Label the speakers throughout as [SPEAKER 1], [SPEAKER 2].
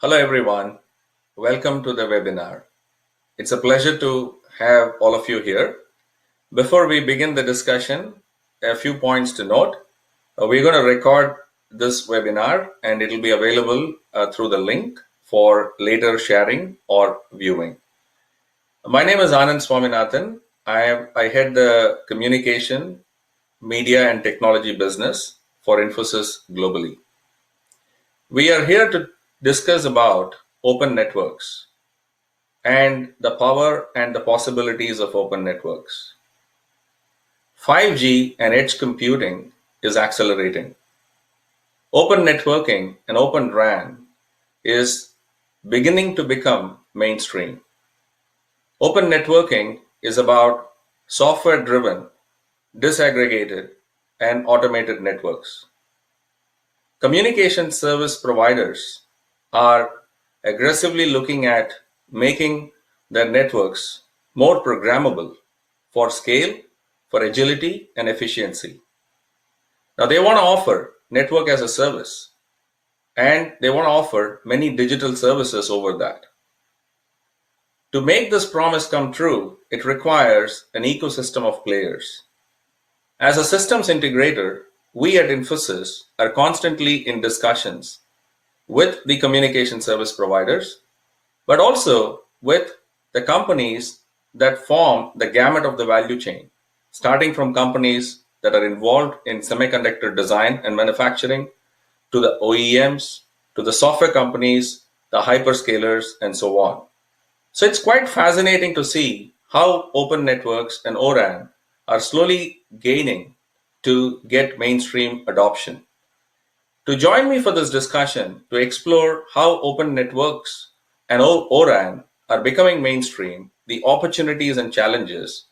[SPEAKER 1] Hello, everyone. Welcome to the webinar. It's a pleasure to have all of you here. Before we begin the discussion, a few points to note. We're going to record this webinar and it will be available through the link for later sharing or viewing. My name is Anand Swaminathan. I head the communication, media, and technology business for Infosys globally. We are here to discuss about open networks and the power and the possibilities of open networks. 5G and edge computing is accelerating. Open networking and open RAN is beginning to become mainstream. Open networking is about software-driven, disaggregated, and automated networks. Communication service providers are aggressively looking at making their networks more programmable for scale, for agility, and efficiency. Now, they want to offer network as a service, and they want to offer many digital services over that. To make this promise come true, it requires an ecosystem of players. As a systems integrator, we at Infosys are constantly in discussions with the communication service providers, but also with the companies that form the gamut of the value chain, starting from companies that are involved in semiconductor design and manufacturing, to the OEMs, to the software companies, the hyperscalers, and so on. So it's quite fascinating to see how open networks and ORAN are slowly gaining to get mainstream adoption. To join me for this discussion, to explore how open networks and ORAN are becoming mainstream, the opportunities and challenges,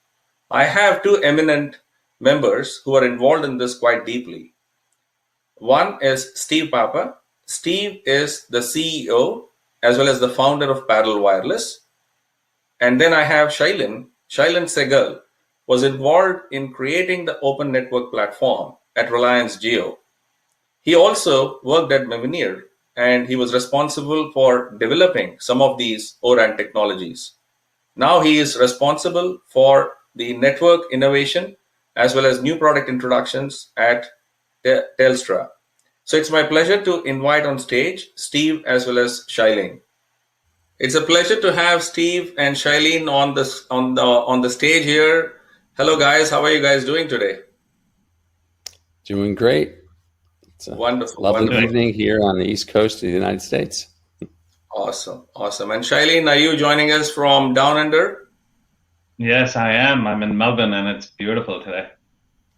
[SPEAKER 1] I have two eminent members who are involved in this quite deeply. One is Steve Papa. Steve is the CEO as well as the founder of Parallel Wireless. And then I have Shailen Segal was involved in creating the open network platform at Reliance Jio. He also worked at Mavenir and he was responsible for developing some of these ORAN technologies. Now he is responsible for the network innovation as well as new product introductions at Telstra. So it's my pleasure to invite on stage Steve as well as Shailene. It's a pleasure to have Steve and Shailene on the stage here. Hello guys, how are you guys doing today?
[SPEAKER 2] Doing great. It's a
[SPEAKER 1] Wonderful,
[SPEAKER 2] lovely
[SPEAKER 1] wonderful.
[SPEAKER 2] evening here on the East Coast of the United States.
[SPEAKER 1] Awesome, awesome. And Shailene, are you joining us from down under?
[SPEAKER 3] Yes, I am. I'm in Melbourne and it's beautiful today.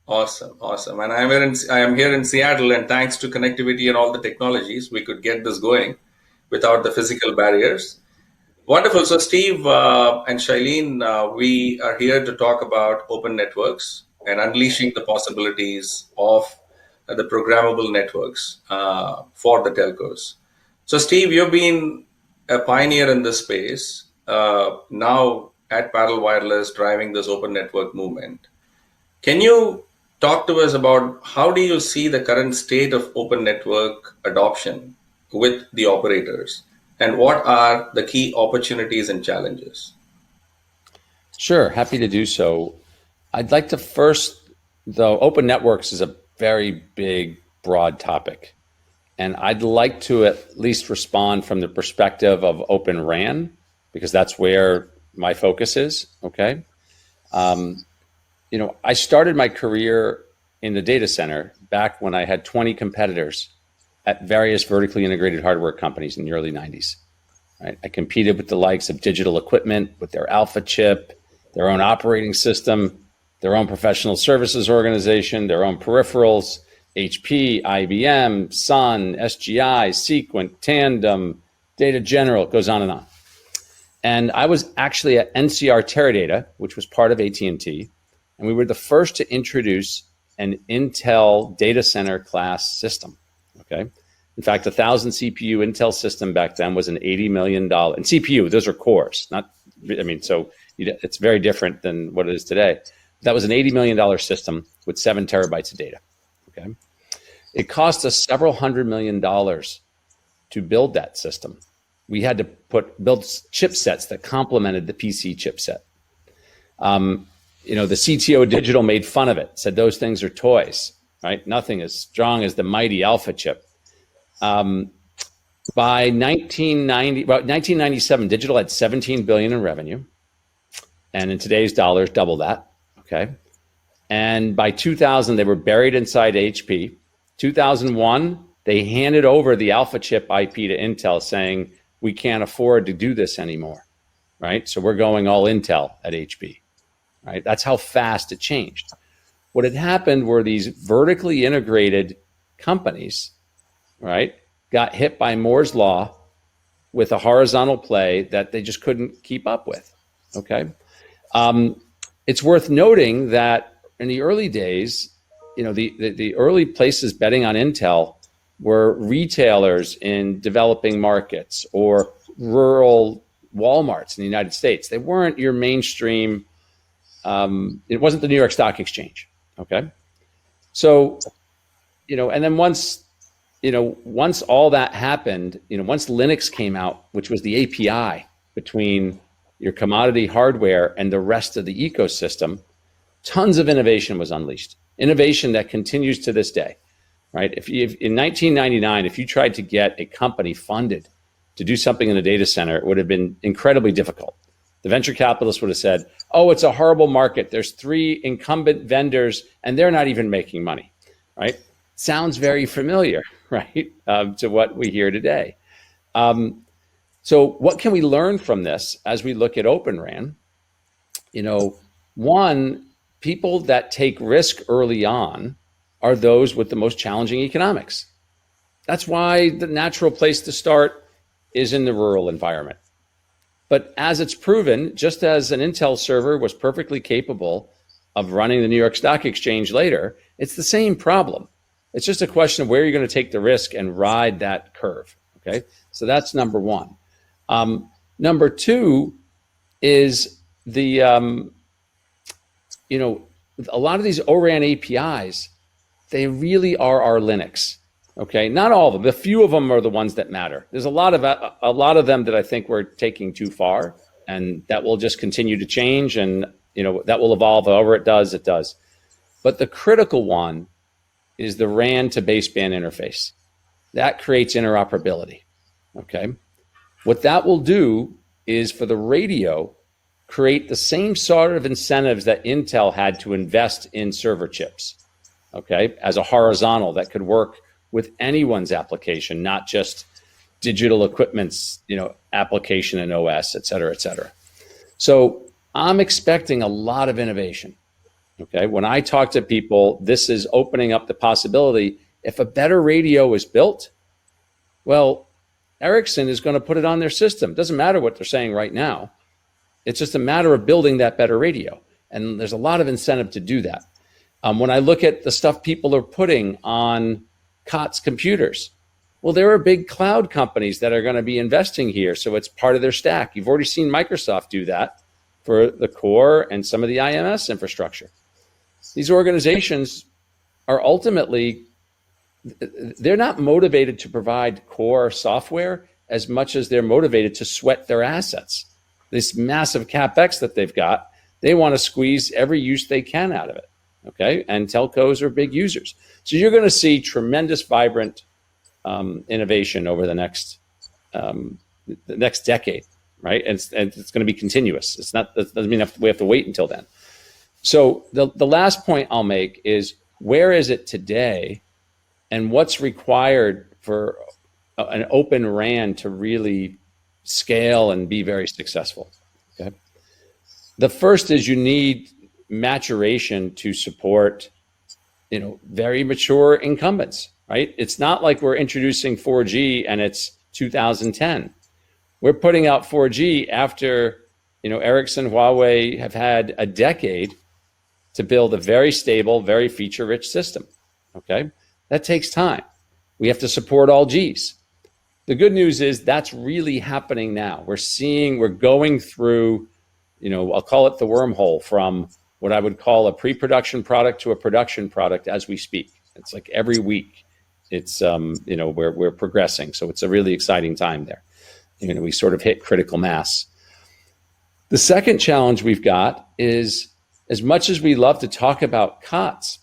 [SPEAKER 1] Awesome, awesome. And I am here in Seattle, and thanks to connectivity and all the technologies, we could get this going without the physical barriers. Wonderful. So, Steve and Shailene, we are here to talk about open networks and unleashing the possibilities of the programmable networks for the telcos. So, Steve, you've been a pioneer in this space, now at Parallel Wireless, driving this open network movement. Can you talk to us about how do you see the current state of open network adoption with the operators? And what are the key opportunities and challenges?
[SPEAKER 2] Sure, happy to do so. I'd like to first, though, open networks is a very big, broad topic. And I'd like to at least respond from the perspective of Open RAN, because that's where my focus is, okay? I started my career in the data center back when I had 20 competitors at various vertically integrated hardware companies in the early 90s. Right? I competed with the likes of Digital Equipment with their Alpha chip, their own operating system, their own professional services organization, their own peripherals, HP, IBM, Sun, SGI, Sequent, Tandem, Data General, it goes on and on. And I was actually at NCR Teradata, which was part of AT&T, and we were the first to introduce an Intel data center class system, okay? In fact, 1,000 CPU Intel system back then was an $80 million, and CPU, those are cores, so it's very different than what it is today. That was an $80 million system with 7 terabytes of data, okay? It cost us several $100 million to build that system. we had to build chipsets that complemented the PC chipset. The CTO Digital made fun of it, said those things are toys, right? Nothing as strong as the mighty Alpha chip. By 1997, Digital had 17 billion in revenue, and in today's dollars, double that. Okay, and by 2000, they were buried inside HP. 2001, they handed over the Alpha chip IP to Intel, saying we can't afford to do this anymore, right? So we're going all Intel at HP, right? That's how fast it changed. What had happened were these vertically integrated companies, right, got hit by Moore's law with a horizontal play that they just couldn't keep up with. Okay, it's worth noting that in the early days, the early places betting on Intel were retailers in developing markets or rural Walmarts in the United States. They weren't your mainstream. It wasn't the New York Stock Exchange. Okay, so and then once all that happened, once Linux came out, which was the API between your commodity hardware and the rest of the ecosystem, tons of innovation was unleashed. Innovation that continues to this day, right? If in 1999, if you tried to get a company funded to do something in a data center, it would have been incredibly difficult. The venture capitalists would have said, oh, it's a horrible market. There's 3 incumbent vendors and they're not even making money, right? Sounds very familiar, right, to what we hear today. So what can we learn from this as we look at Open RAN? One, people that take risk early on are those with the most challenging economics. That's why the natural place to start is in the rural environment. But as it's proven, just as an Intel server was perfectly capable of running the New York Stock Exchange later, it's the same problem. It's just a question of where you're going to take the risk and ride that curve. Okay, so that's number one. Number two is the a lot of these ORAN APIs, they really are our Linux. Okay, not all of them. A few of them are the ones that matter. There's a lot of them that I think we're taking too far, and that will just continue to change, and that will evolve. However it does, it does. But the critical one is the RAN to baseband interface. That creates interoperability. Okay, what that will do is for the radio create the same sort of incentives that Intel had to invest in server chips. Okay, as a horizontal that could work with anyone's application, not just digital equipment's, application and OS, et cetera, et cetera. So I'm expecting a lot of innovation. Okay, when I talk to people, this is opening up the possibility. If a better radio is built, well, Ericsson is going to put it on their system. It doesn't matter what they're saying right now. It's just a matter of building that better radio. And there's a lot of incentive to do that. When I look at the stuff people are putting on COTS computers, well, there are big cloud companies that are going to be investing here. So it's part of their stack. You've already seen Microsoft do that for the core and some of the IMS infrastructure. These organizations are ultimately, they're not motivated to provide core software as much as they're motivated to sweat their assets. This massive CapEx that they've got, they want to squeeze every use they can out of it. Okay, and telcos are big users. So you're going to see tremendous, vibrant innovation over the next decade, right? And it's going to be continuous. It doesn't mean we have to wait until then. So the last point I'll make is, where is it today, and what's required for an Open RAN to really scale and be very successful? Okay. The first is you need maturation to support, very mature incumbents, right? It's not like we're introducing 4G and it's 2010. We're putting out 4G after, Ericsson, Huawei have had a decade to build a very stable, very feature-rich system, okay? That takes time. We have to support all Gs. The good news is that's really happening now. We're going through, I'll call it the wormhole from what I would call a pre-production product to a production product as we speak. It's like every week it's, we're progressing. So it's a really exciting time there. we sort of hit critical mass. The second challenge we've got is, as much as we love to talk about COTS,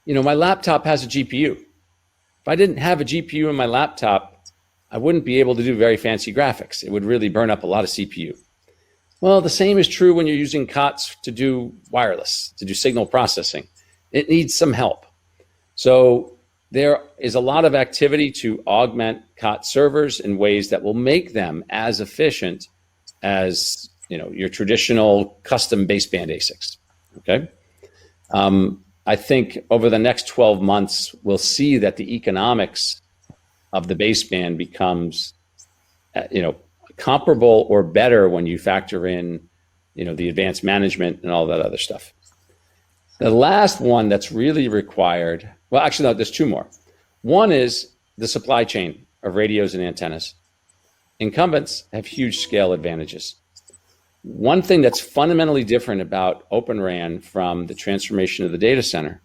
[SPEAKER 2] my laptop has a GPU. If I didn't have a GPU in my laptop, I wouldn't be able to do very fancy graphics. It would really burn up a lot of CPU. Well, the same is true when you're using COTS to do wireless, to do signal processing. It needs some help. So there is a lot of activity to augment COTS servers in ways that will make them as efficient as your traditional custom baseband ASICs. Okay. I think over the next 12 months, we'll see that the economics of the baseband becomes, comparable or better when you factor in, the advanced management and all that other stuff. The last one that's really required, well, actually, no, there's two more. One is the supply chain of radios and antennas. Incumbents have huge scale advantages. One thing that's fundamentally different about Open RAN from the transformation of the data center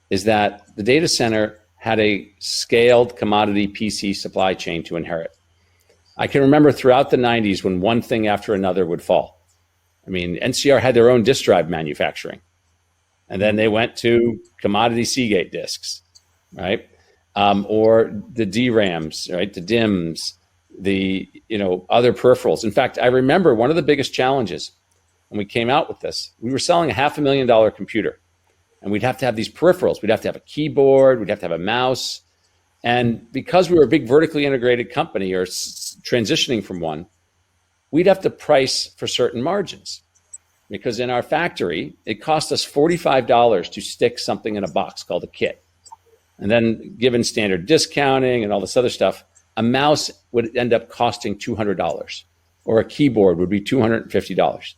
[SPEAKER 2] is that the data center had a scaled commodity PC supply chain to inherit. I can remember throughout the 90s when one thing after another would fall. I mean, NCR had their own disk drive manufacturing, and then they went to commodity Seagate disks, right? Or the DRAMs, right? The DIMMs, the other peripherals. In fact, I remember one of the biggest challenges when we came out with this, we were selling a $500,000 computer, and we'd have to have these peripherals. We'd have to have a keyboard, we'd have to have a mouse. And because we were a big vertically integrated company or transitioning from one, we'd have to price for certain margins, because in our factory, it cost us $45 to stick something in a box called a kit. And then given standard discounting and all this other stuff, a mouse would end up costing $200, or a keyboard would be $250.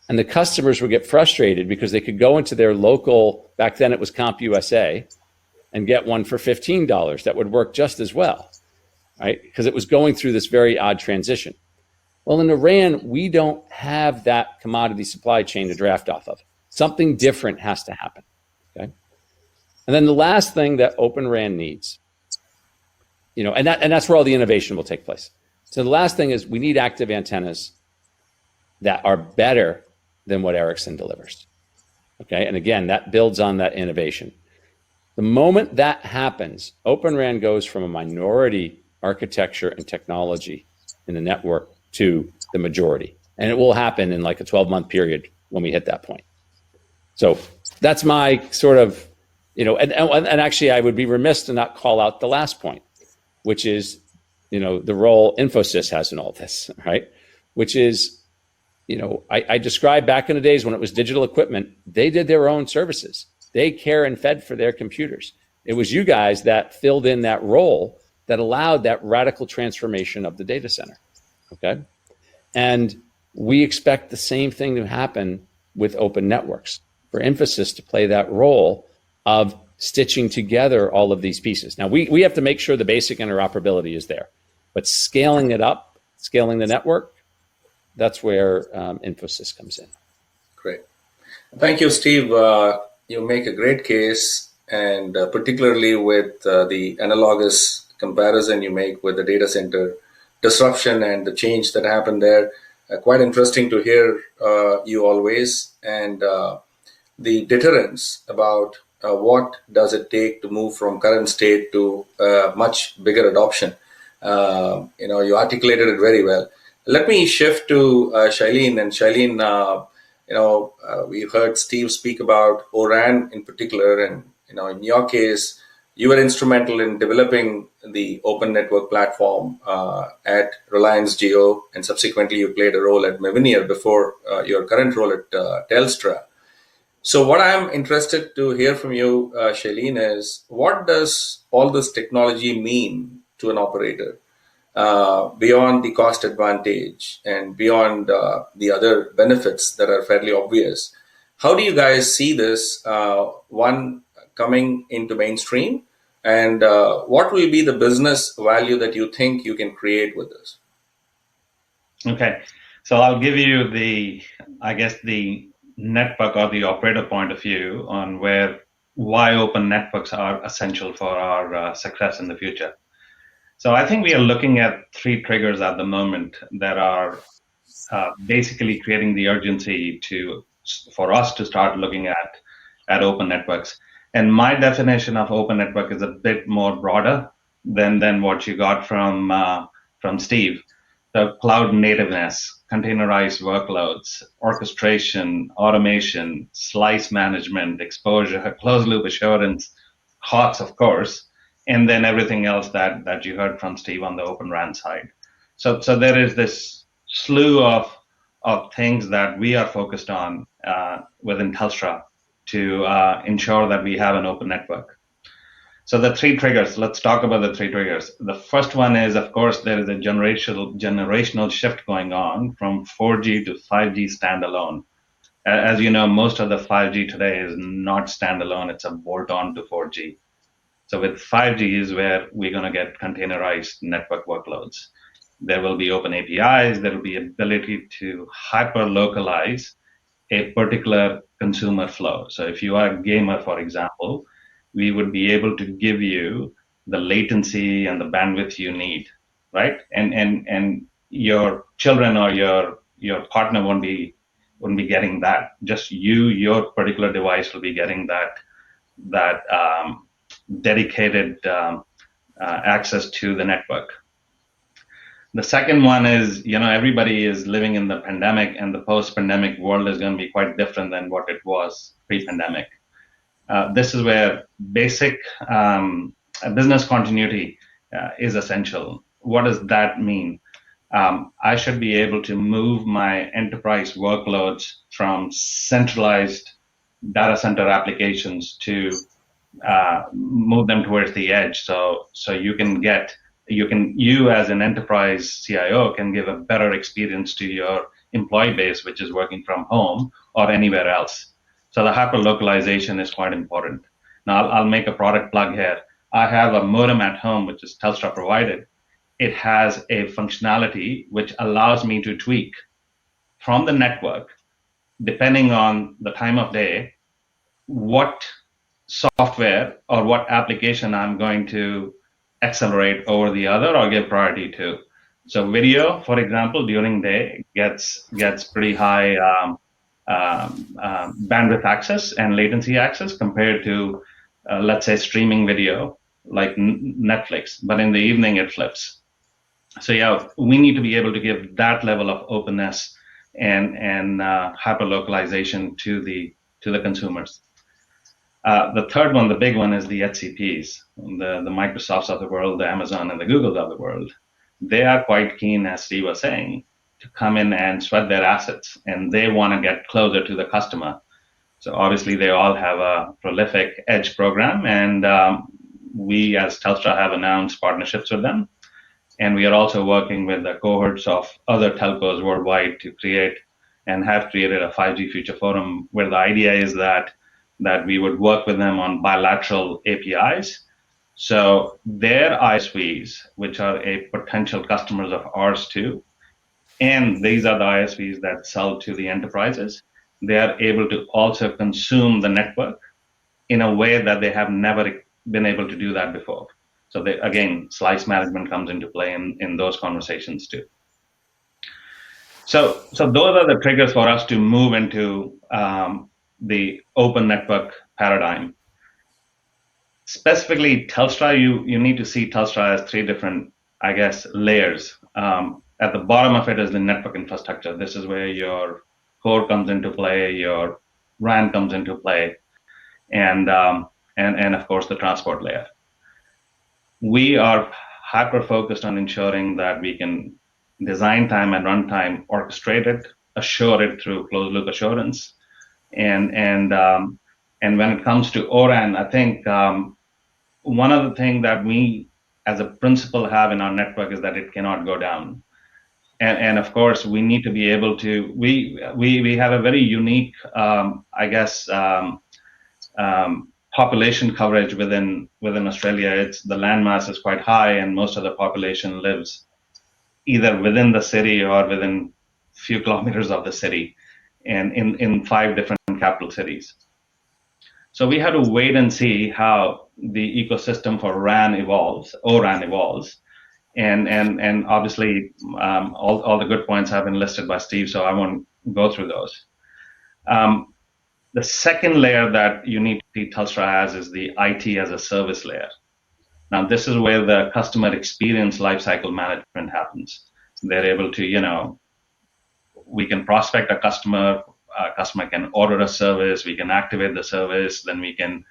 [SPEAKER 2] And the customers would get frustrated because they could go into their local, back then it was CompUSA, and get one for $15 that would work just as well, right? Because it was going through this very odd transition. Well, in the RAN, we don't have that commodity supply chain to draft off of. Something different has to happen, okay? And then the last thing that Open RAN needs, and that's where all the innovation will take place. So the last thing is we need active antennas that are better than what Ericsson delivers, okay? And again, that builds on that innovation. The moment that happens, Open RAN goes from a minority architecture and technology in the network to the majority. And it will happen in like a 12-month period when we hit that point. So that's my sort of, and actually I would be remiss to not call out the last point, which is, the role Infosys has in all this, right? Which is, I described back in the days when it was digital equipment, they did their own services. They care and fed for their computers. It was you guys that filled in that role that allowed that radical transformation of the data center, okay? And we expect the same thing to happen with open networks, for Infosys to play that role of stitching together all of these pieces. Now, we have to make sure the basic interoperability is there, but scaling it up, scaling the network, that's where Infosys comes in.
[SPEAKER 1] Great. Thank you, Steve. You make a great case, and particularly with the analogous comparison you make with the data center disruption and the change that happened there. Quite interesting to hear you always, and the deterrence about what does it take to move from current state to much bigger adoption. You articulated it very well. Let me shift to Shailene. And Shailene, we heard Steve speak about ORAN in particular, and in your case, you were instrumental in developing the open network platform at Reliance Jio, and subsequently you played a role at Mavenir before your current role at Telstra. So what I'm interested to hear from you, Shailene, is what does all this technology mean to an operator beyond the cost advantage and beyond the other benefits that are fairly obvious? How do you guys see this, one, coming into mainstream, and what will be the business value that you think you can create with this?
[SPEAKER 3] Okay, so I'll give you the network or the operator point of view on why open networks are essential for our success in the future. So I think we are looking at three triggers at the moment that are basically creating the urgency for us to start looking at open networks. And my definition of open network is a bit more broader than what you got from Steve. The cloud nativeness, containerized workloads, orchestration, automation, slice management, exposure, closed loop assurance, HOTS, of course, and then everything else that you heard from Steve on the Open RAN side. So there is this slew of things that we are focused on within Telstra to ensure that we have an open network. So the three triggers, let's talk about the three triggers. The first one is, of course, there is a generational shift going on from 4G to 5G standalone. As you know, most of the 5G today is not standalone, it's a bolt-on to 4G. So with 5G is where we're going to get containerized network workloads. There will be open APIs, there will be ability to hyper-localize a particular consumer flow. So if you are a gamer, for example, we would be able to give you the latency and the bandwidth you need, right? And your children or your partner won't be getting that. Just your particular device will be getting that dedicated access to the network. The second one is, everybody is living in the pandemic, and the post-pandemic world is going to be quite different than what it was pre-pandemic. This is where basic business continuity is essential. What does that mean? I should be able to move my enterprise workloads from centralized data center applications to move them towards the edge. So you as an enterprise CIO can give a better experience to your employee base, which is working from home or anywhere else. So the hyper localization is quite important. Now I'll make a product plug here. I have a modem at home, which is Telstra provided. It has a functionality which allows me to tweak from the network, depending on the time of day, what software or what application I'm going to accelerate over the other or give priority to. So video, for example, during day gets pretty high bandwidth access and latency access compared to, let's say, streaming video like Netflix, but in the evening it flips. So yeah, we need to be able to give that level of openness and hyper localization to the consumers. The third one, the big one, is the HCPs, the Microsofts of the world, the Amazon and the Googles of the world. They are quite keen, as Steve was saying, to come in and sweat their assets, and they want to get closer to the customer. So obviously they all have a prolific edge program, and we as Telstra have announced partnerships with them. And we are also working with the cohorts of other telcos worldwide to create and have created a 5G Future Forum, where the idea is that we would work with them on bilateral APIs. So their ISVs, which are a potential customers of ours too, and these are the ISVs that sell to the enterprises, they are able to also consume the network in a way that they have never been able to do that before. So again, slice management comes into play in those conversations too. So those are the triggers for us to move into the open network paradigm. Specifically, Telstra, you need to see Telstra as three different, I guess, layers. At the bottom of it is the network infrastructure. This is where your core comes into play, your RAN comes into play, and of course the transport layer. We are hyper focused on ensuring that we can design time and runtime orchestrate it, assure it through closed loop assurance, and when it comes to ORAN, I think one of the things that we as a principle have in our network is that it cannot go down. And of course, we need to be able to, we have a very unique, I guess, population coverage within Australia. It's the landmass is quite high, and most of the population lives either within the city or within a few kilometers of the city, and in 5 different capital cities. So we have to wait and see how the ecosystem for ORAN evolves, And obviously all the good points have been listed by Steve, so I won't go through those. The second layer that you need to see Telstra as is the IT as a service layer. Now, this is where the customer experience lifecycle management happens. They're able to, we can prospect a customer can order a service, we can activate the service, then we can,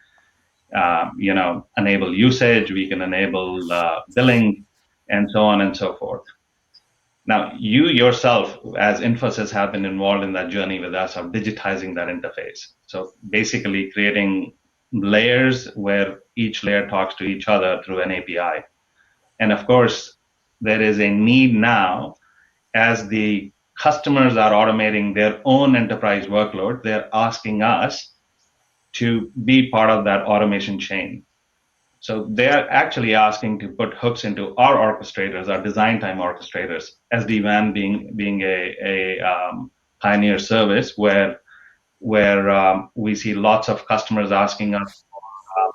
[SPEAKER 3] enable usage, we can enable billing, and so on and so forth. Now, you yourself, as Infosys, have been involved in that journey with us of digitizing that interface. So basically creating layers where each layer talks to each other through an API. And of course, there is a need now, as the customers are automating their own enterprise workload, they're asking us to be part of that automation chain. So they're actually asking to put hooks into our orchestrators, our design time orchestrators, SD-WAN being a pioneer service where we see lots of customers asking us for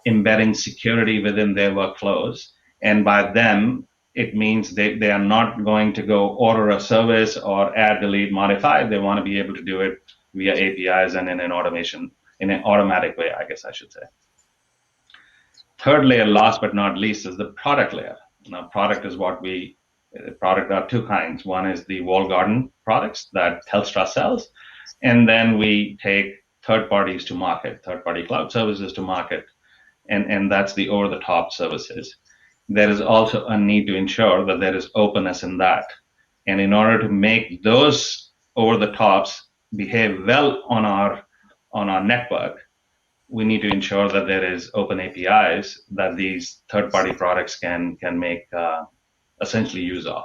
[SPEAKER 3] embedding security within their workflows. And by them, it means they are not going to go order a service or add, delete, modify. They want to be able to do it via APIs and in an automatic way, I guess I should say. Third layer, last but not least, is the product layer. Now, product are two kinds. One is the walled garden products that Telstra sells, and then we take third parties to market, third-party cloud services to market, and that's the over-the-top services. There is also a need to ensure that there is openness in that. And in order to make those over-the-tops behave well on our network, we need to ensure that there is open APIs that these third-party products can make essentially use of.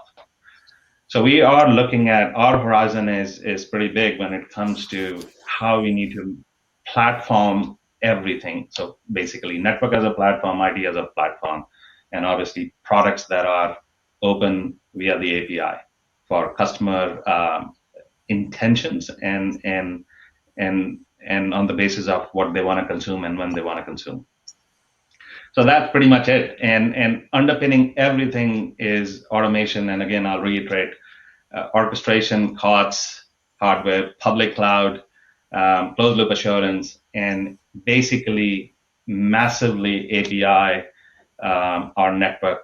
[SPEAKER 3] So we are looking at, our horizon is pretty big when it comes to how we need to platform everything. So basically network as a platform, IT as a platform, and obviously products that are open via the API for customer intentions and on the basis of what they want to consume and when they want to consume. So that's pretty much it. And underpinning everything is automation. And again, I'll reiterate, orchestration, COTS, hardware, public cloud, closed loop assurance, and basically massively API our network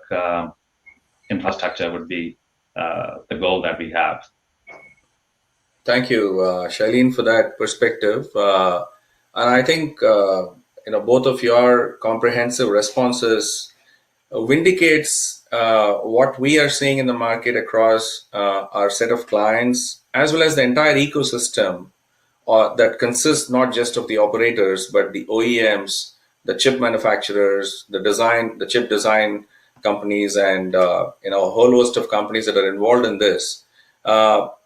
[SPEAKER 3] infrastructure would be the goal that we have.
[SPEAKER 1] Thank you, Shailene, for that perspective. And I think both of your comprehensive responses vindicates what we are seeing in the market across our set of clients, as well as the entire ecosystem that consists not just of the operators, but the OEMs, the chip manufacturers, the chip design companies, and a whole host of companies that are involved in this.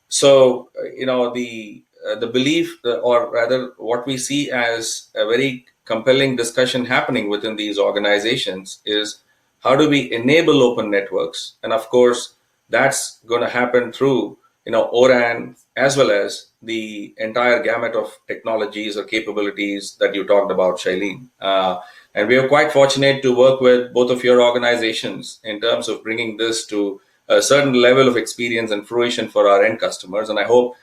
[SPEAKER 1] So, the belief, or rather what we see as a very compelling discussion happening within these organizations is how do we enable open networks? And of course, that's going to happen through, ORAN, as well as the entire gamut of technologies or capabilities that you talked about, Shailene. And we are quite fortunate to work with both of your organizations in terms of bringing this to a certain level of experience and fruition for our end customers. And I hope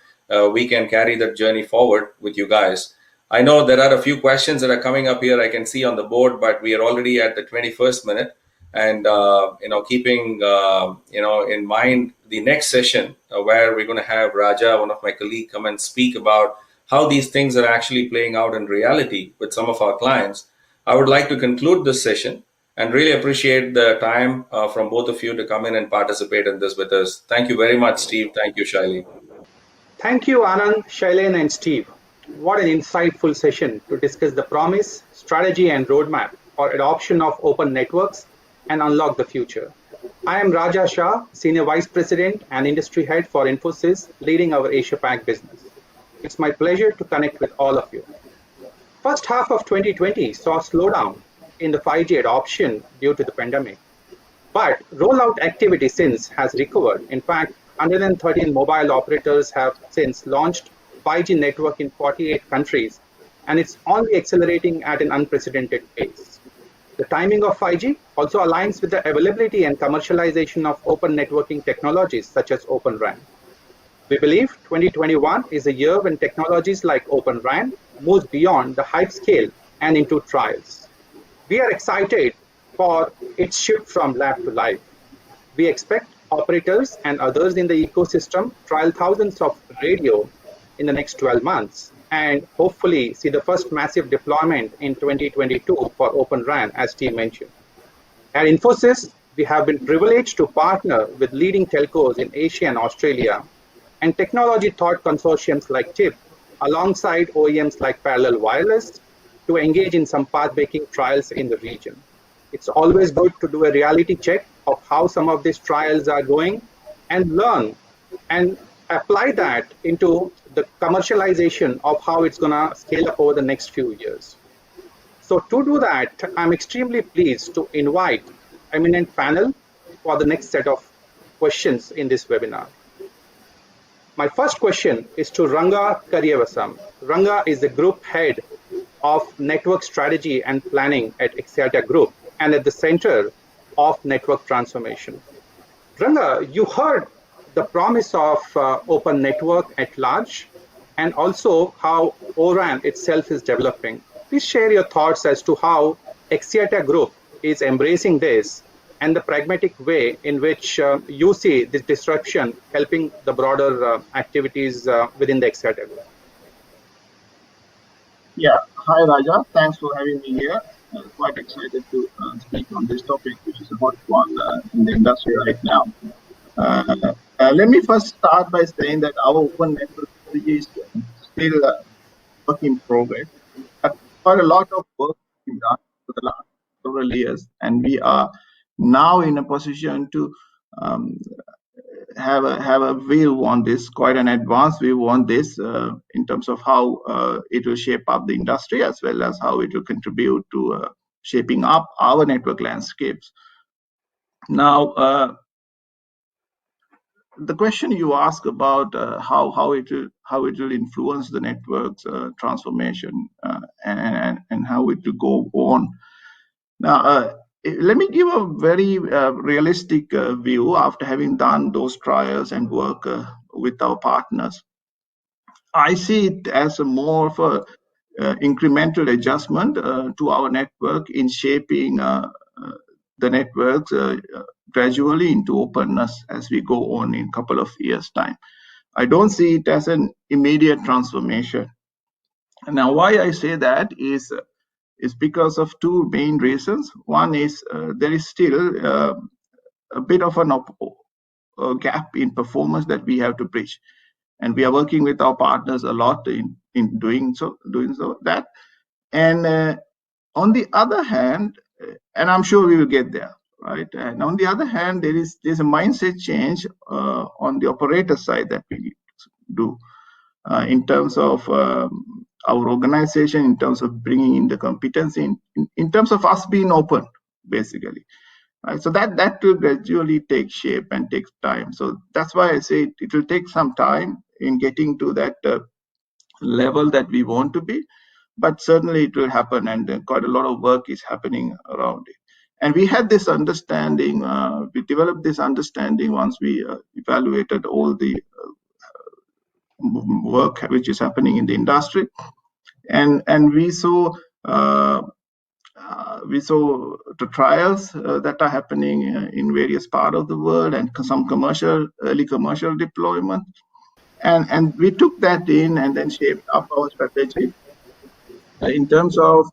[SPEAKER 1] we can carry that journey forward with you guys. I know there are a few questions that are coming up here I can see on the board, but we are already at the 21st minute. And, keeping, in mind the next session where we're going to have Raja, one of my colleagues, come and speak about how these things are actually playing out in reality with some of our clients, I would like to conclude this session and really appreciate the time from both of you to come in and participate in this with us. Thank you very much, Steve. Thank you, Shailene.
[SPEAKER 4] Thank you, Anand, Shailene, and Steve. What an insightful session to discuss the promise, strategy, and roadmap for adoption of open networks and unlock the future. I am Raja Shah, Senior Vice President and Industry Head for Infosys, leading our Asia-Pac business. It's my pleasure to connect with all of you. First half of 2020 saw a slowdown in the 5G adoption due to the pandemic. But rollout activity since has recovered. In fact, 113 mobile operators have since launched 5G network in 48 countries, and it's only accelerating at an unprecedented pace. The timing of 5G also aligns with the availability and commercialization of open networking technologies such as Open RAN. We believe 2021 is a year when technologies like Open RAN moves beyond the hype scale and into trials. We are excited for its shift from lab to live. We expect operators and others in the ecosystem trial thousands of radio in the next 12 months and hopefully see the first massive deployment in 2022 for Open RAN, as Steve mentioned. At Infosys, we have been privileged to partner with leading telcos in Asia and Australia and technology thought consortiums like TIP alongside OEMs like Parallel Wireless to engage in some path-breaking trials in the region. It's always good to do a reality check of how some of these trials are going and learn and apply that into the commercialization of how it's going to scale up over the next few years. So to do that, I'm extremely pleased to invite eminent panel for the next set of questions in this webinar. My first question is to Ranga Kariyavasam. Ranga is the group head of network strategy and planning at Axiata Group and at the center of network transformation. Ranga, you heard the promise of open network at large and also how ORAN itself is developing. Please share your thoughts as to how Axiata Group is embracing this and the pragmatic way in which you see this disruption helping the broader activities within the Axiata Group.
[SPEAKER 5] Yeah, hi Raja, thanks for having me here. Quite excited to speak on this topic, which is a hot one in the industry right now. Let me first start by saying that our open network strategy is still a work in progress. Quite a lot of work has been done for the last several years, and we are now in a position to have a view on this, quite an advanced view on this in terms of how it will shape up the industry as well as how it will contribute to shaping up our network landscapes. Now, the question you ask about how it will influence the network's transformation and how it will go on. Now, let me give a very realistic view after having done those trials and work with our partners. I see it as a more of a incremental adjustment to our network in shaping the networks gradually into openness as we go on in a couple of years' time. I don't see it as an immediate transformation. Now, why I say that is because of two main reasons. One is there is still a bit of a gap in performance that we have to bridge, and we are working with our partners a lot in doing so that. And on the other hand, and I'm sure we will get there, right? And on the other hand, there's a mindset change on the operator side that we need to do in terms of our organization, in terms of bringing in the competency, in terms of us being open, basically. Right? So that will gradually take shape and takes time. So that's why I say it will take some time in getting to that level that we want to be, but certainly it will happen, and quite a lot of work is happening around it. And we had this understanding, we developed this understanding once we evaluated all the work which is happening in the industry, and we saw the trials that are happening in various parts of the world and some early commercial deployment, and we took that in and then shaped up our strategy in terms of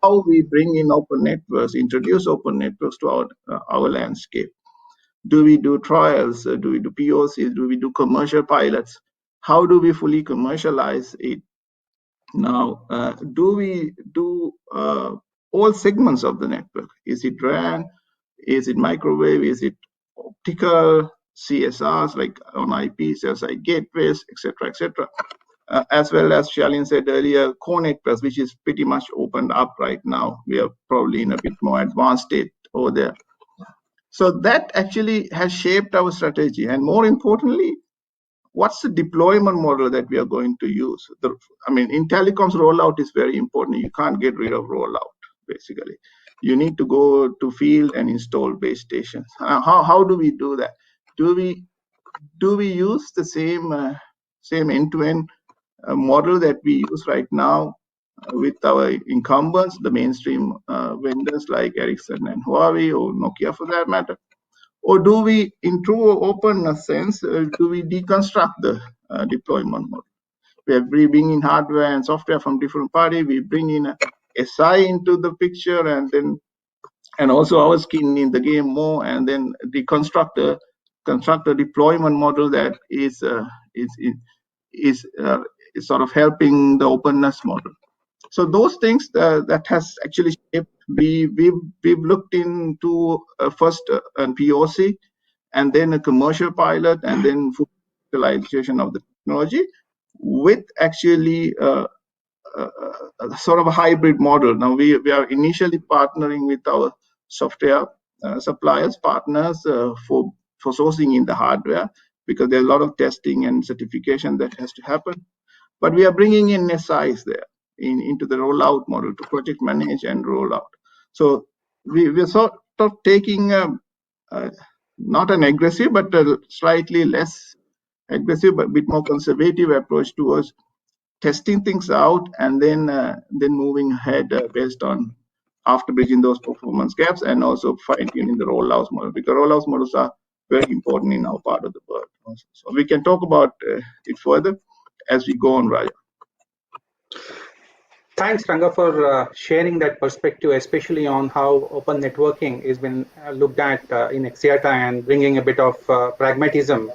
[SPEAKER 5] how we bring in open networks, introduce open networks to our landscape. Do we do trials? Do we do POCs? Do we do commercial pilots? How do we fully commercialize it? Now, do we do all segments of the network? Is it RAN? Is it microwave? Is it optical? CSRs like on IP, CSI gateways, etc., as well as Shalin said earlier, core networks, which is pretty much opened up right now. We are probably in a bit more advanced state over there. So that actually has shaped our strategy, and more importantly, what's the deployment model that we are going to use? In telecoms, rollout is very important. You can't get rid of rollout, basically. you need to go to field and install base stations. How do we do that? Do we use the same end-to-end model that we use right now with our incumbents, the mainstream vendors like Ericsson and Huawei or Nokia for that matter? Or do we, in true open sense, do we deconstruct the deployment model? We bring in hardware and software from different parties. We bring in a SI into the picture, and also our skin in the game more, and then construct a deployment model that is sort of helping the openness model. So those things that has actually shaped. We've looked into first a POC, and then a commercial pilot, and then full utilization of the technology with actually sort of a hybrid model. Now we are initially partnering with our software suppliers, partners for sourcing in the hardware, because there's a lot of testing and certification that has to happen. But we are bringing in SIs there into the rollout model to project manage and roll out. So we're sort of taking not an aggressive, but a slightly less aggressive, but a bit more conservative approach towards testing things out, and then moving ahead based on after bridging those performance gaps, and also fine-tuning the rollout model, because rollout models are very important in our part of the world. So we can talk about it further as we go on, Raja.
[SPEAKER 4] Thanks, Ranga, for sharing that perspective, especially on how open networking has been looked at in Axiata, and bringing a bit of pragmatism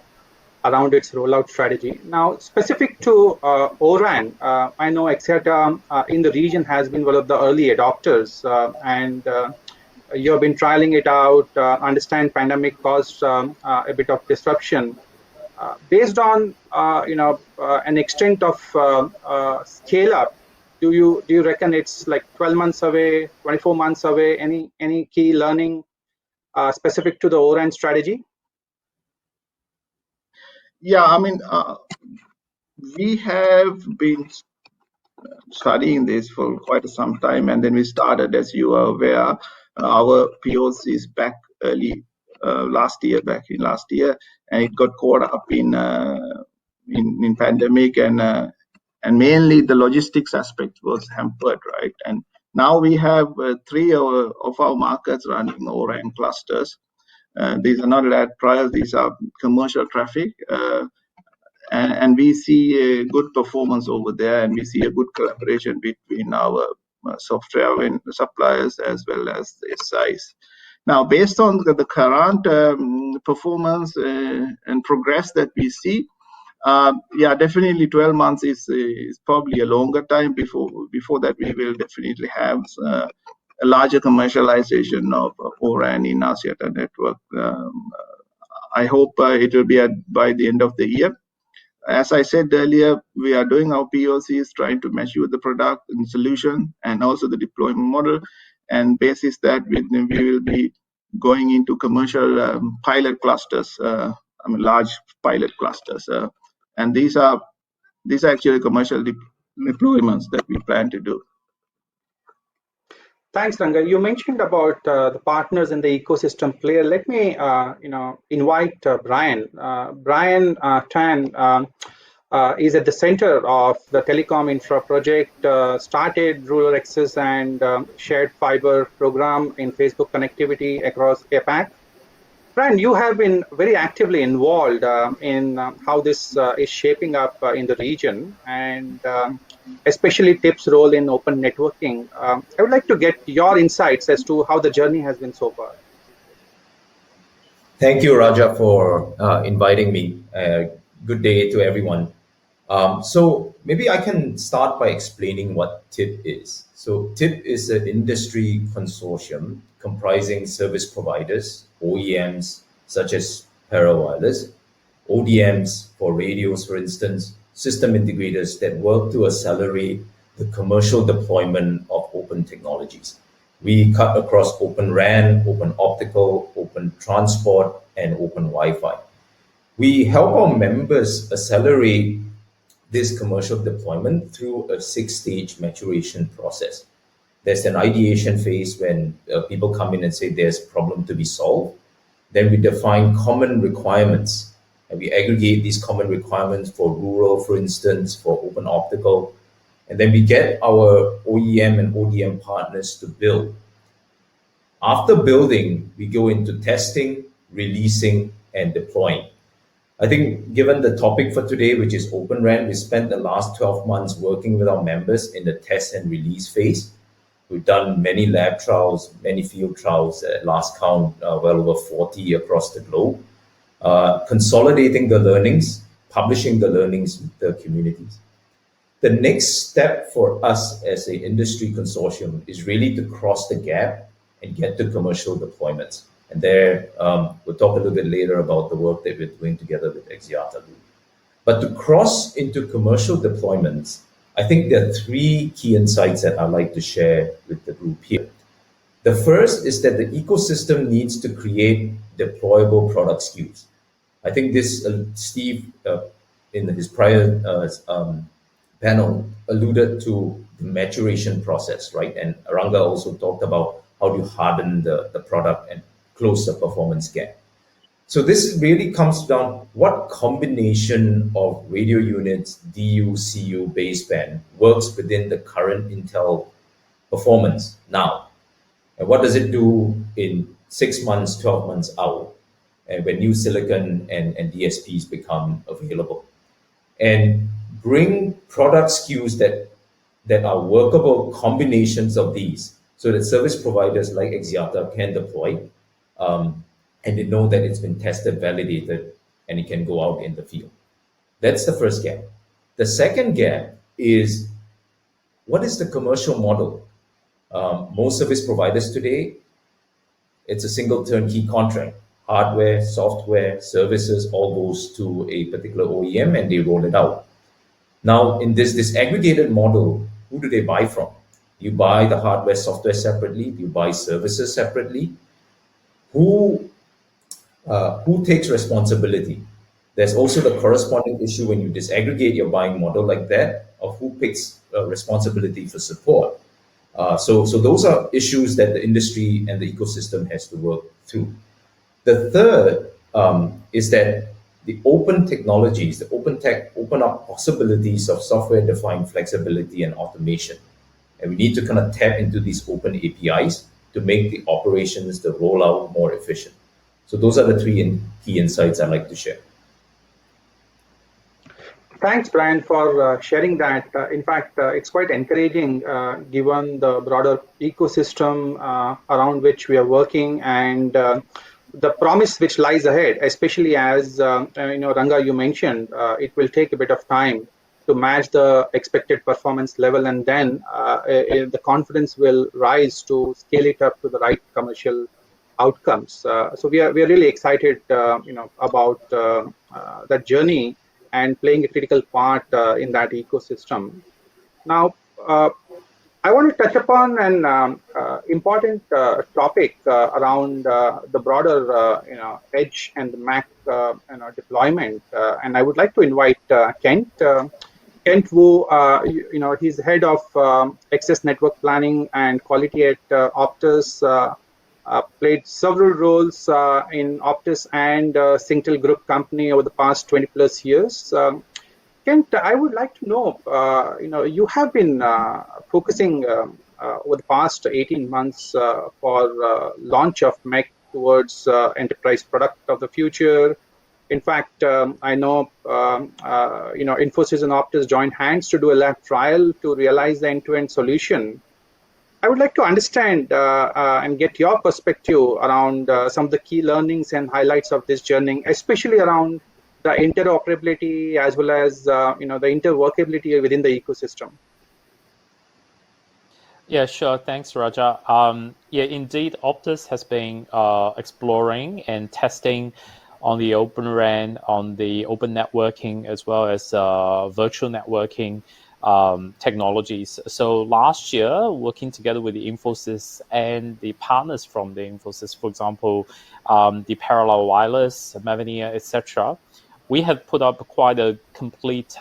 [SPEAKER 4] around its rollout strategy. Now, specific to ORAN, I know Axiata in the region has been one of the early adopters, and you have been trialing it out. Understand pandemic caused a bit of disruption. Based on an extent of scale up, do you reckon it's like 12 months away, 24 months away? Any key learning specific to the ORAN strategy?
[SPEAKER 5] Yeah, I mean, we have been studying this for quite some time, and then we started, as you are aware, our POCs back early last year, and it got caught up in pandemic, and mainly the logistics aspect was hampered, right? And now we have 3 of our markets running ORAN clusters. These are not lab trials; these are commercial traffic. And we see a good performance over there, and we see a good collaboration between our software suppliers as well as the SIs. Now, based on the current performance and progress that we see, yeah, definitely 12 months is probably a longer time. Before that, we will definitely have a larger commercialization of ORAN in Axiata network. I hope it will be by the end of the year. As I said earlier, we are doing our POCs, trying to mature the product and solution, and also the deployment model. And basis that, we will be going into commercial pilot clusters, large pilot clusters. And these are actually commercial deployments that we plan to do.
[SPEAKER 4] Thanks, Ranga. You mentioned about the partners in the ecosystem player. Let me, invite Brian. Brian Tan is at the center of the telecom infra project. Started rural access and shared fiber program in Facebook connectivity across APAC. Brian, you have been very actively involved in how this is shaping up in the region, and especially TIP's role in open networking. I would like to get your insights as to how the journey has been so far.
[SPEAKER 6] Thank you, Raja, for inviting me. Good day to everyone. So maybe I can start by explaining what TIP is. So TIP is an industry consortium comprising service providers, OEMs such as Para Wireless, ODMs for radios, for instance, system integrators that work to accelerate the commercial deployment of open technologies. We cut across Open RAN, Open Optical, Open Transport, and Open Wi-Fi. We help our members accelerate this commercial deployment through a 6-stage maturation process. There's an ideation phase when people come in and say there's a problem to be solved. Then we define common requirements, and we aggregate these common requirements for rural, for instance, for open optical. And then we get our OEM and ODM partners to build. After building, we go into testing, releasing, and deploying. I think given the topic for today, which is Open RAN, we spent the last 12 months working with our members in the test and release phase. We've done many lab trials, many field trials, at last count, well over 40 across the globe, consolidating the learnings, publishing the learnings with the communities. The next step for us as an industry consortium is really to cross the gap and get to commercial deployments. And there, we'll talk a little bit later about the work that we're doing together with Axiata Group. But to cross into commercial deployments, I think there are three key insights that I'd like to share with the group here. The first is that the ecosystem needs to create deployable product SKUs. I think this, Steve, in his prior panel, alluded to the maturation process, right? And Ranga also talked about how do you harden the product and close the performance gap. So this really comes down what combination of radio units, DU, CU, baseband works within the current Intel performance now. And what does it do in 6 months, 12 months out, and when new silicon and DSPs become available? And bring product SKUs that are workable combinations of these so that service providers like Axiata can deploy, and they know that it's been tested, validated, and it can go out in the field. That's the first gap. The second gap is, what is the commercial model? Most service providers today, it's a single turnkey contract. Hardware, software, services all goes to a particular OEM and they roll it out. Now, in this aggregated model, who do they buy from? You buy the hardware, software separately. You buy services separately. Who takes responsibility? There's also the corresponding issue when you disaggregate your buying model like that of who picks responsibility for support. So those are issues that the industry and the ecosystem has to work through. The third is that the open technologies, the open tech, open up possibilities of software-defined flexibility and automation. And we need to kind of tap into these open APIs to make the operations, the rollout more efficient. So those are the three key insights I'd like to share.
[SPEAKER 4] Thanks, Brian, for sharing that. In fact, it's quite encouraging given the broader ecosystem around which we are working and the promise which lies ahead, especially as, Ranga, you mentioned, it will take a bit of time to match the expected performance level, and then the confidence will rise to scale it up to the right commercial outcomes. So we are really excited, about that journey and playing a critical part in that ecosystem. Now, I want to touch upon an important topic around the broader, edge and the Mac, deployment. And I would like to invite Kent. Kent Wu, he's head of access network planning and quality at Optus. Played several roles in Optus and Singtel Group company over the past 20 plus years. Kent, I would like to know, you have been focusing over the past 18 months for launch of MEC towards enterprise product of the future. In fact, I know, Infosys and Optus joined hands to do a lab trial to realize the end-to-end solution. I would like to understand and get your perspective around some of the key learnings and highlights of this journey, especially around the interoperability as well as the interworkability within the ecosystem.
[SPEAKER 7] Yeah, sure. Thanks, Raja. Yeah, indeed, Optus has been exploring and testing on the Open RAN, on the open networking, as well as virtual networking technologies. So last year, working together with the Infosys and the partners from the Infosys, for example, the Parallel Wireless, Mavenir, etc., we have put up quite a complete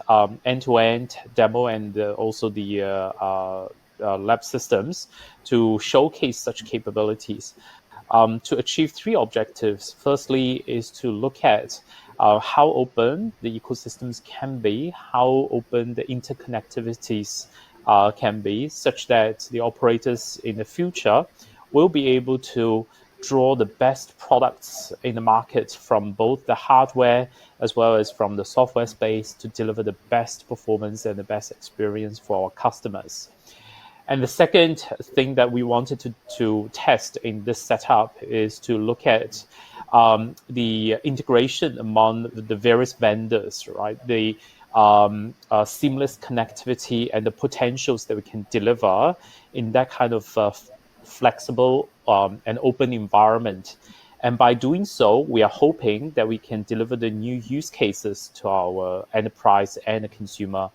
[SPEAKER 7] end-to-end demo and also the lab systems to showcase such capabilities. To achieve three objectives. Firstly, is to look at how open the ecosystems can be, how open the interconnectivities can be, such that the operators in the future will be able to draw the best products in the market from both the hardware as well as from the software space to deliver the best performance and the best experience for our customers. And the second thing that we wanted to test in this setup is to look at the integration among the various vendors, right? The seamless connectivity and the potentials that we can deliver in that kind of flexible and open environment. And by doing so, we are hoping that we can deliver the new use cases to our enterprise and the consumer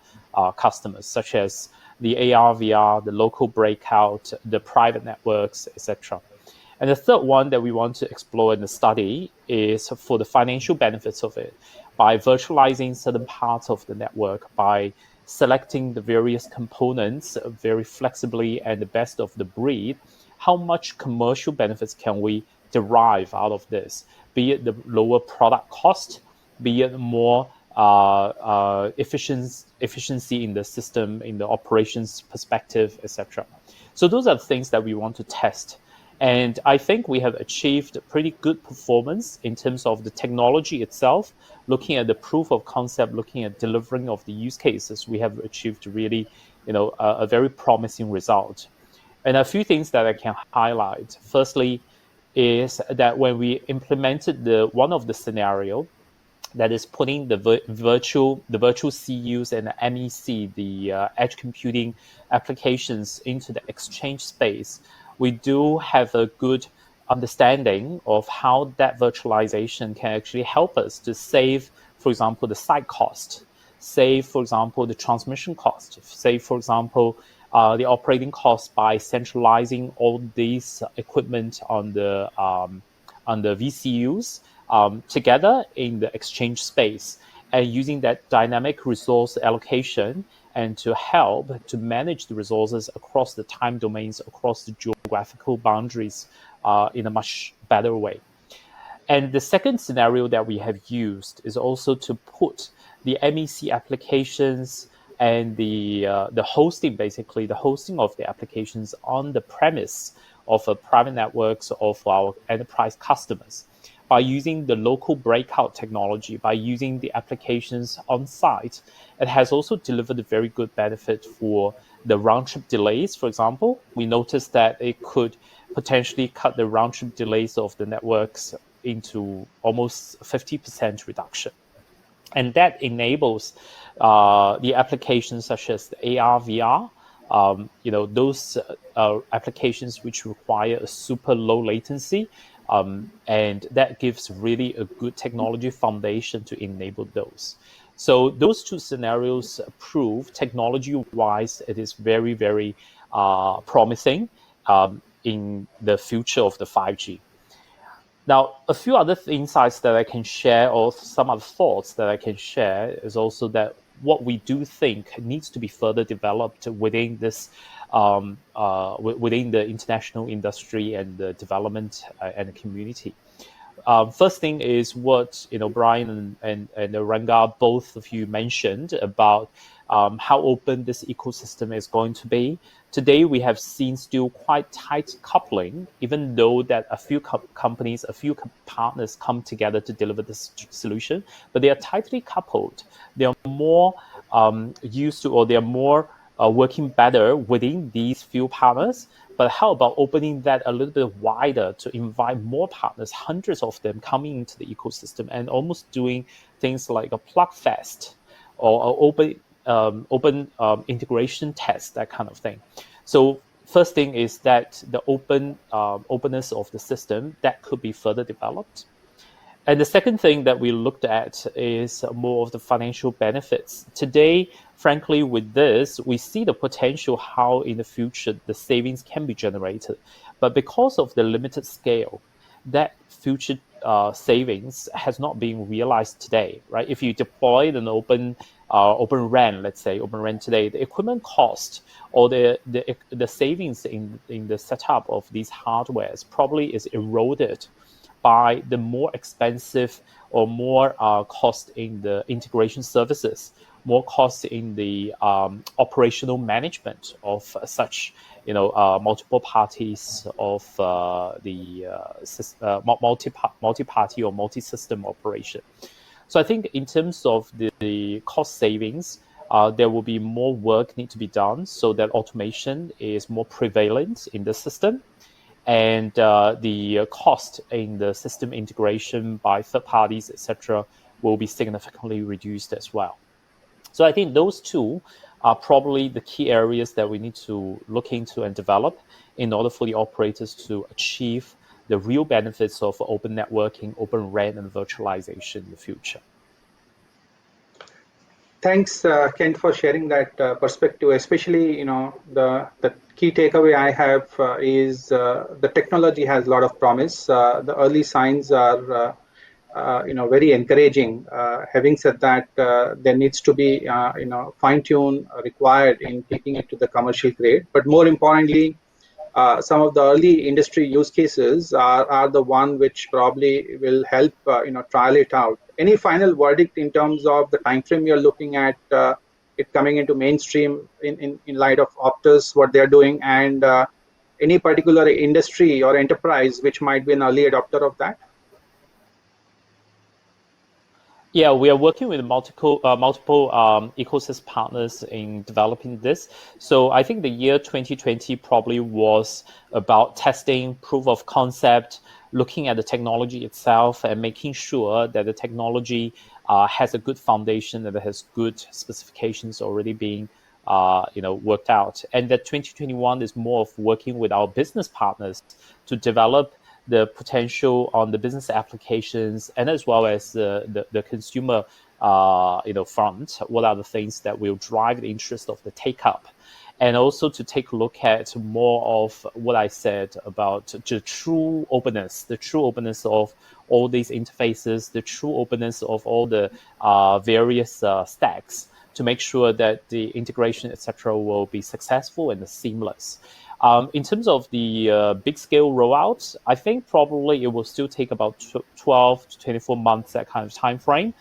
[SPEAKER 7] customers, such as the AR, VR, the local breakout, the private networks, etc. And the third one that we want to explore in the study is for the financial benefits of it. By virtualizing certain parts of the network, by selecting the various components very flexibly and the best of the breed, how much commercial benefits can we derive out of this? Be it the lower product cost, be it more efficiency in the system, in the operations perspective, etc. So those are the things that we want to test. And I think we have achieved pretty good performance in terms of the technology itself. Looking at the proof of concept, looking at delivering of the use cases, we have achieved really, a very promising result. And a few things that I can highlight. Firstly, is that when we implemented one of the scenario, that is putting the virtual CUs and the MEC, the edge computing applications, into the exchange space, we do have a good understanding of how that virtualization can actually help us to save, for example, the site cost, save, for example, the transmission cost, save, for example, the operating cost by centralizing all these equipment on the VCUs together in the exchange space, and using that dynamic resource allocation and to help to manage the resources across the time domains, across the geographical boundaries in a much better way. And the second scenario that we have used is also to put the MEC applications and the hosting, basically the hosting of the applications on the premise of private networks of our enterprise customers. By using the local breakout technology, by using the applications on site, it has also delivered a very good benefit for the round-trip delays. For example, we noticed that it could potentially cut the round-trip delays of the networks into almost 50% reduction. And that enables the applications such as the AR, VR, those applications which require a super low latency, and that gives really a good technology foundation to enable those. So those two scenarios prove technology-wise it is very, very promising in the future of the 5G. Now, a few other insights that I can share, or some other thoughts that I can share, is also that what we do think needs to be further developed within this, within the international industry and the development and the community. First thing is what Brian and Ranga, both of you mentioned about how open this ecosystem is going to be. Today, we have seen still quite tight coupling, even though that a few companies, a few partners come together to deliver this solution, but they are tightly coupled. They are more used to, or they are more working better within these few partners. But how about opening that a little bit wider to invite more partners, hundreds of them coming into the ecosystem, and almost doing things like a plug fest or open integration test, that kind of thing. So first thing is that the openness of the system that could be further developed. And the second thing that we looked at is more of the financial benefits. Today, frankly, with this, we see the potential how in the future the savings can be generated. But because of the limited scale, that future savings has not been realized today, right? If you deploy an open Open RAN, let's say Open RAN today, the equipment cost or the savings in the setup of these hardwares probably is eroded by the more expensive or more cost in the integration services, more cost in the operational management of such multiple parties of the multi-party or multi-system operation. So I think in terms of the cost savings, there will be more work need to be done so that automation is more prevalent in the system, and the cost in the system integration by third parties, etc., will be significantly reduced as well. So I think those two are probably the key areas that we need to look into and develop in order for the operators to achieve the real benefits of open networking, open RAN, and virtualization in the future.
[SPEAKER 4] Thanks, Kent, for sharing that perspective. Especially, the key takeaway I have is the technology has a lot of promise. The early signs are, very encouraging. Having said that, there needs to be, fine tune required in taking it to the commercial grade. But more importantly, some of the early industry use cases are the one which probably will help trial it out. Any final verdict in terms of the time frame you're looking at it coming into mainstream in light of Optus, what they're doing, and any particular industry or enterprise which might be an early adopter of that?
[SPEAKER 7] Yeah, we are working with multiple ecosystem partners in developing this. So I think the year 2020 probably was about testing, proof of concept, looking at the technology itself, and making sure that the technology has a good foundation, that it has good specifications already being worked out. And that 2021 is more of working with our business partners to develop the potential on the business applications, and as well as the consumer front. What are the things that will drive the interest of the take up, and also to take a look at more of what I said about the true openness of all these interfaces, the true openness of all the various stacks, to make sure that the integration, etc., will be successful and seamless. In terms of the big scale rollouts, I think probably it will still take about 12 to 24 months, that kind of time frame,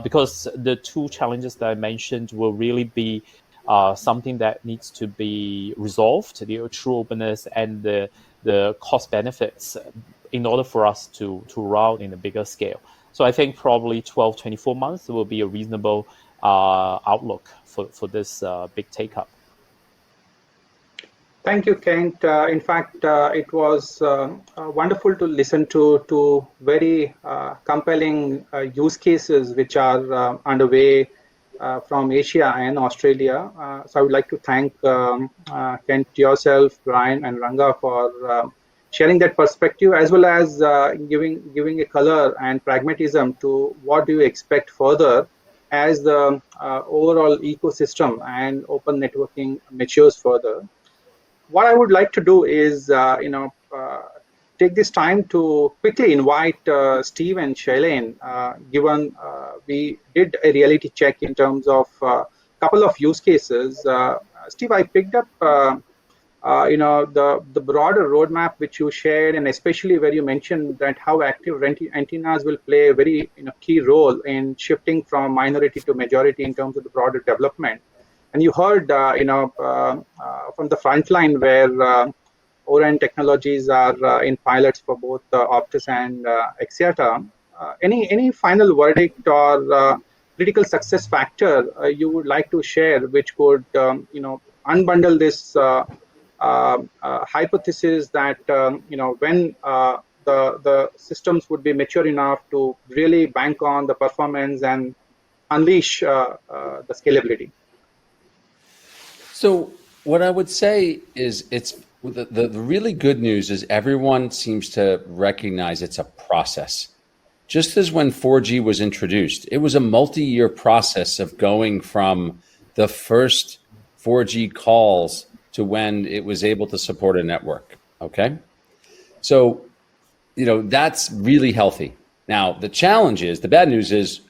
[SPEAKER 7] because the two challenges that I mentioned will really be something that needs to be resolved, the true openness and the cost benefits, in order for us to roll in a bigger scale. So I think probably 12, 24 months will be a reasonable outlook for this big take-up.
[SPEAKER 4] Thank you, Kent. In fact, it was wonderful to listen to very compelling use cases which are underway from Asia and Australia. So I would like to thank Kent, yourself, Brian, and Ranga for sharing that perspective, as well as giving a color and pragmatism to what do you expect further as the overall ecosystem and open networking matures further. What I would like to do is, take this time to quickly invite Steve and Shailene, given we did a reality check in terms of a couple of use cases. Steve, I picked up, the broader roadmap which you shared, and especially where you mentioned that how active antennas will play a very key role in shifting from minority to majority in terms of the broader development. And you heard, from the front line where ORAN technologies are in pilots for both Optus and Axiata. Any final verdict or critical success factor you would like to share, which could, unbundle this hypothesis that when the systems would be mature enough to really bank on the performance and unleash the scalability?
[SPEAKER 2] So what I would say is the really good news is everyone seems to recognize it's a process. Just as when 4G was introduced, it was a multi-year process of going from the first 4G calls to when it was able to support a network, okay? So, that's really healthy. Now, the challenge is, the bad news is,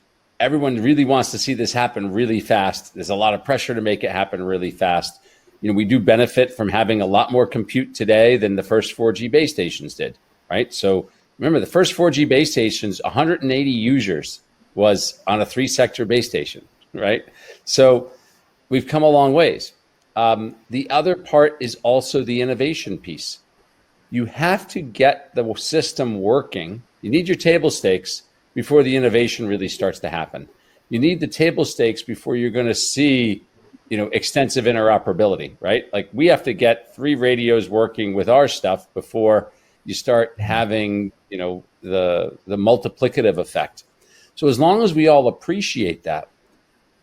[SPEAKER 2] everyone really wants to see this happen really fast. There's a lot of pressure to make it happen really fast. We do benefit from having a lot more compute today than the first 4G base stations did, right? So remember, the first 4G base stations, 180 users was on a 3-sector base station, right? So we've come a long ways. The other part is also the innovation piece. You have to get the system working. You need your table stakes before the innovation really starts to happen. You need the table stakes before you're going to see, extensive interoperability, right? Like, we have to get 3 radios working with our stuff before you start having, the multiplicative effect. So as long as we all appreciate that,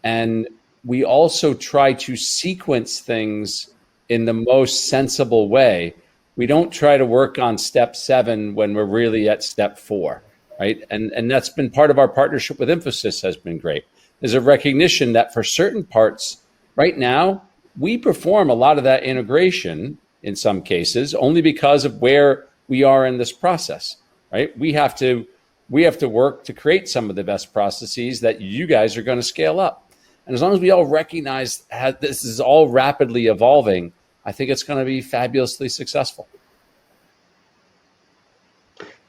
[SPEAKER 2] and we also try to sequence things in the most sensible way, we don't try to work on step 7 when we're really at step 4, right? And that's been part of our partnership with Infosys has been great. There's a recognition that for certain parts, right now, we perform a lot of that integration in some cases only because of where we are in this process, right? We have to work to create some of the best processes that you guys are going to scale up. And as long as we all recognize how this is all rapidly evolving, I think it's going to be fabulously successful.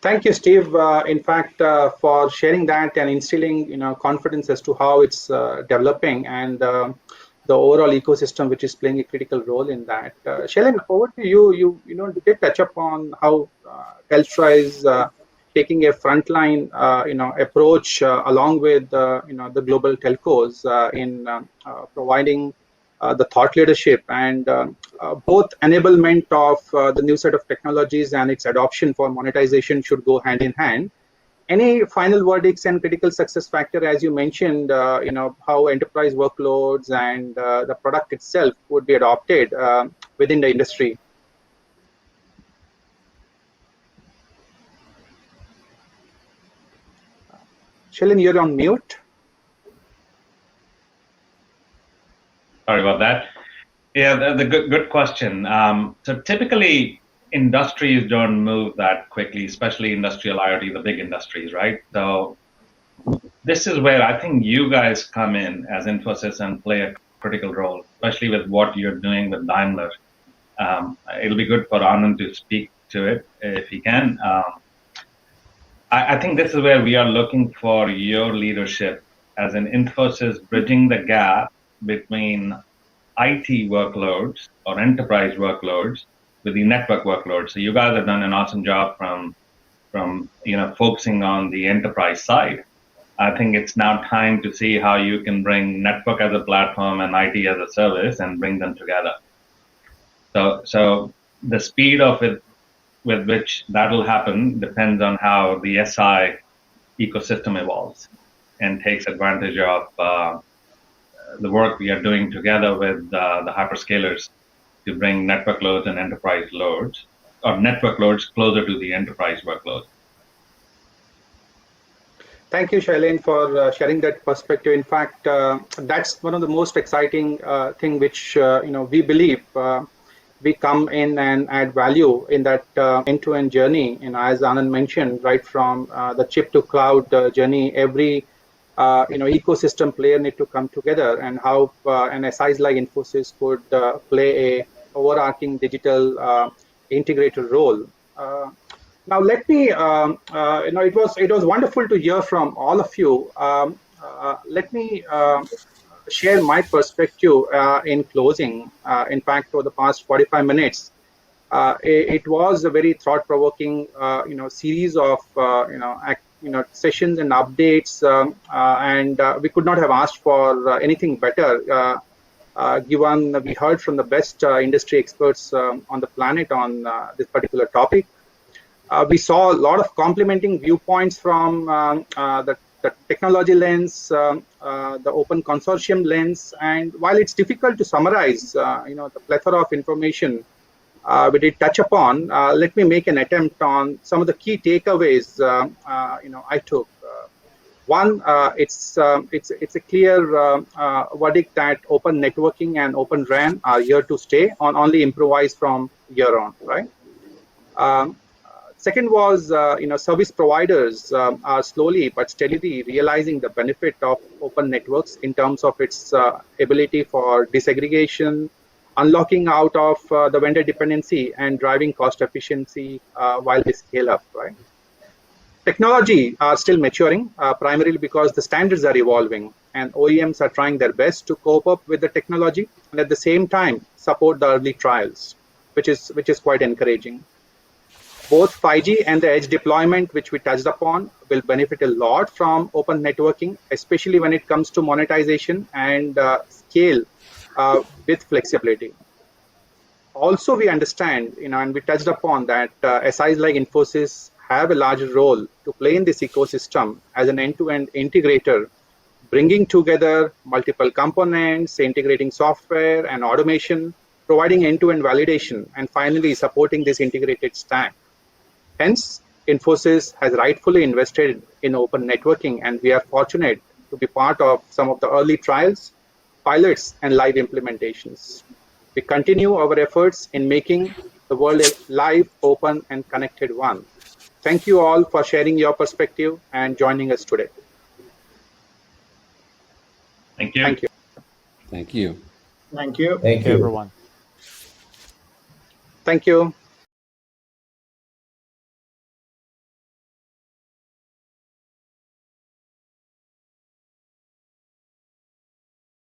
[SPEAKER 4] Thank you, Steve. In fact, for sharing that and instilling, confidence as to how it's developing and the overall ecosystem, which is playing a critical role in that. Shailene, over to you. You did touch upon how Telstra is taking a frontline, approach along with the global telcos in providing the thought leadership and both enablement of the new set of technologies and its adoption for monetization should go hand in hand. Any final verdicts and critical success factor, as you mentioned, how enterprise workloads and the product itself would be adopted within the industry? Shailene, you're on mute.
[SPEAKER 3] Sorry about that. Yeah, the good question. So typically, industries don't move that quickly, especially industrial IoT, the big industries, right? So this is where I think you guys come in as Infosys and play a critical role, especially with what you're doing with Daimler. It'll be good for Anand to speak to it if he can. I think this is where we are looking for your leadership as an Infosys bridging the gap between IT workloads or enterprise workloads with the network workloads. So you guys have done an awesome job from focusing on the enterprise side. I think it's now time to see how you can bring network as a platform and IT as a service and bring them together. So the speed of it with which that'll happen depends on how the SI ecosystem evolves and takes advantage of the work we are doing together with the hyperscalers to bring network loads and enterprise loads, or network loads closer to the enterprise workload.
[SPEAKER 4] Thank you, Shailene, for sharing that perspective. In fact, that's one of the most exciting thing which we believe we come in and add value in that end-to-end journey. As Anand mentioned, right from the chip to cloud journey, every ecosystem player need to come together, and how an SIs like Infosys could play a overarching digital integrator role. Now, let me, it was wonderful to hear from all of you. Let me share my perspective in closing. In fact, for the past 45 minutes, it was a very thought-provoking, series of, sessions and updates, and we could not have asked for anything better, given we heard from the best industry experts on the planet on this particular topic. We saw a lot of complementing viewpoints from the technology lens, the open consortium lens, and while it's difficult to summarize, the plethora of information we did touch upon, let me make an attempt on some of the key takeaways. I took. One, it's a clear verdict that open networking and open RAN are here to stay, on only improvise from here on, right? Second was, service providers are slowly but steadily realizing the benefit of open networks in terms of its ability for disaggregation, unlocking out of the vendor dependency, and driving cost efficiency while they scale up, right? Technology are still maturing, primarily because the standards are evolving and OEMs are trying their best to cope up with the technology and at the same time support the early trials, which is quite encouraging. Both 5G and the edge deployment, which we touched upon, will benefit a lot from open networking, especially when it comes to monetization and scale with flexibility. Also, we understand, and we touched upon that SIs like Infosys have a larger role to play in this ecosystem as an end-to-end integrator, bringing together multiple components, integrating software and automation, providing end-to-end validation, and finally supporting this integrated stack. Hence, Infosys has rightfully invested in open networking, and we are fortunate to be part of some of the early trials, pilots, and live implementations. We continue our efforts in making the world a live, open, and connected one. Thank you all for sharing your perspective and joining us today.
[SPEAKER 3] Thank you.
[SPEAKER 4] Thank you.
[SPEAKER 2] Thank you.
[SPEAKER 5] Thank you.
[SPEAKER 6] Thank
[SPEAKER 7] Okay,
[SPEAKER 6] you.
[SPEAKER 7] everyone.
[SPEAKER 4] Thank you.